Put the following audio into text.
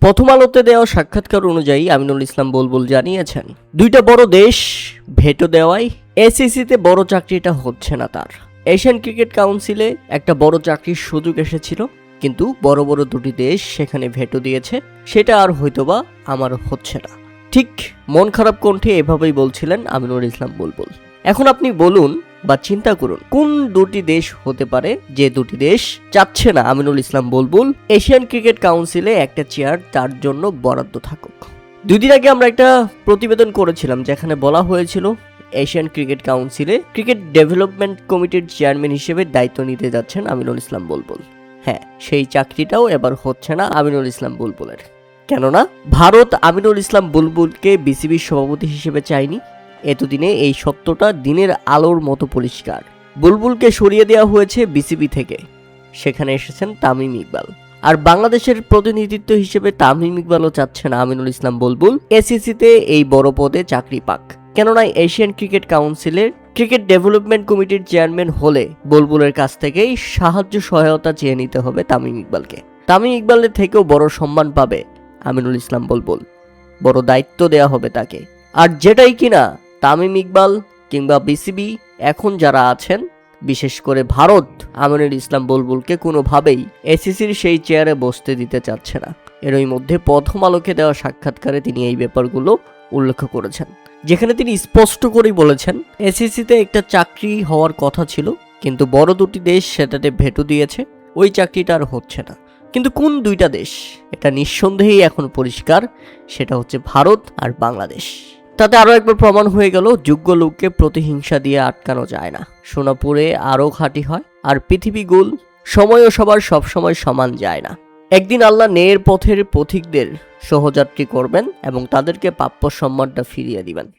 প্রথম আলোতে দেওয়া সাক্ষাৎকার অনুযায়ী আমিনুল ইসলাম বুলবুল জানিয়েছেন, দুইটা বড় দেশ ভেটো দেওয়ায় এসিসিতে বড় চাকরিটা হচ্ছে না তার। এশিয়ান ক্রিকেট কাউন্সিলে একটা বড় চাকরির সুযোগ এসেছিল, কিন্তু বড় বড় দুটি দেশ সেখানে ভেটো দিয়েছে, সেটা আর হয়তোবা আমার হচ্ছে না। ঠিক মন খারাপ কণ্ঠে এভাবেই বলছিলেন আমিনুল ইসলাম বুলবুল। এখন আপনি বলুন বা চিন্তা করুন, কোন দুটি দেশ হতে পারে যে দুটি দেশ চাচ্ছে না আমিনুল ইসলাম বুলবুল এশিয়ান ক্রিকেট কাউন্সিলে একটা চেয়ার তার জন্য বরাদ্দ থাকুক। 2 দিন আগে আমরা একটা প্রতিবেদন করেছিলাম যেখানে বলা হয়েছিল এশিয়ান ক্রিকেট কাউন্সিলে ক্রিকেট ডেভেলপমেন্ট কমিটির চেয়ারম্যান হিসেবে দায়িত্ব নিতে যাচ্ছেন আমিনুল ইসলাম বুলবুল। হ্যাঁ, সেই চাকরিটাও এবার হচ্ছে না আমিনুল ইসলাম বুলবুলের। কেননা ভারত আমিনুল ইসলাম বুলবুলকে বিসিবির সভাপতি হিসেবে চায়নি। এতদিনে এই সত্যটা দিনের আলোর মতো পরিষ্কার। বুলবুলকে সরিয়ে দেওয়া হয়েছে বিসিবি থেকে, সেখানে এসেছেন তামিম ইকবাল। আর বাংলাদেশের প্রতিনিধিত্ব হিসেবে তামিম ইকবালও চাচ্ছে না আমিনুল ইসলাম বুলবুল এসিসিতে এই বড় পদে চাকরি পাক। কেননা এশিয়ান ক্রিকেট কাউন্সিলের ক্রিকেট ডেভেলপমেন্ট কমিটির চেয়ারম্যান হলে বুলবুলের কাছ থেকেই সাহায্য সহায়তা চেয়ে নিতে হবে তামিম ইকবালকে। তামিম ইকবালের থেকেও বড় সম্মান পাবে আমিনুল ইসলাম বুলবুল, বড় দায়িত্ব দেয়া হবে তাকে। আর যেটাই কিনা তামিম ইকবাল কিংবা বিসিবি এখন যারা আছেন, বিশেষ করে ভারত আমিনুল ইসলাম বুলবুলকে কোনোভাবেই এসিসির সেই চেয়ারে বসতে দিতে চাচ্ছে না। এরই মধ্যে প্রথম আলোকে দেওয়া সাক্ষাৎকারে তিনি এই ব্যাপারগুলো উল্লেখ করেছেন, যেখানে তিনি স্পষ্ট করেই বলেছেন এসিসিতে একটা চাকরি হওয়ার কথা ছিল, কিন্তু বড় দুটি দেশ সেটাতে ভেটো দিয়েছে, ওই চাকরিটা আর হচ্ছে না। কিন্তু কোন দুইটা দেশ, এটা নিঃসন্দেহেই এখন পরিষ্কার, সেটা হচ্ছে ভারত আর বাংলাদেশ। তাতে আরও একবার প্রমাণ হয়ে গেল যোগ্য লোককে প্রতিহিংসা দিয়ে আটকানো যায় না, সোনাপুরে আরও খাঁটি হয়। আর পৃথিবী গোল, সময়ও সবার সবসময় সমান যায় না। একদিন আল্লাহ ন্যায়ের পথের পথিকদের সহযাত্রী করবেন এবং তাদেরকে প্রাপ্য সম্মানটা ফিরিয়ে দিবেন।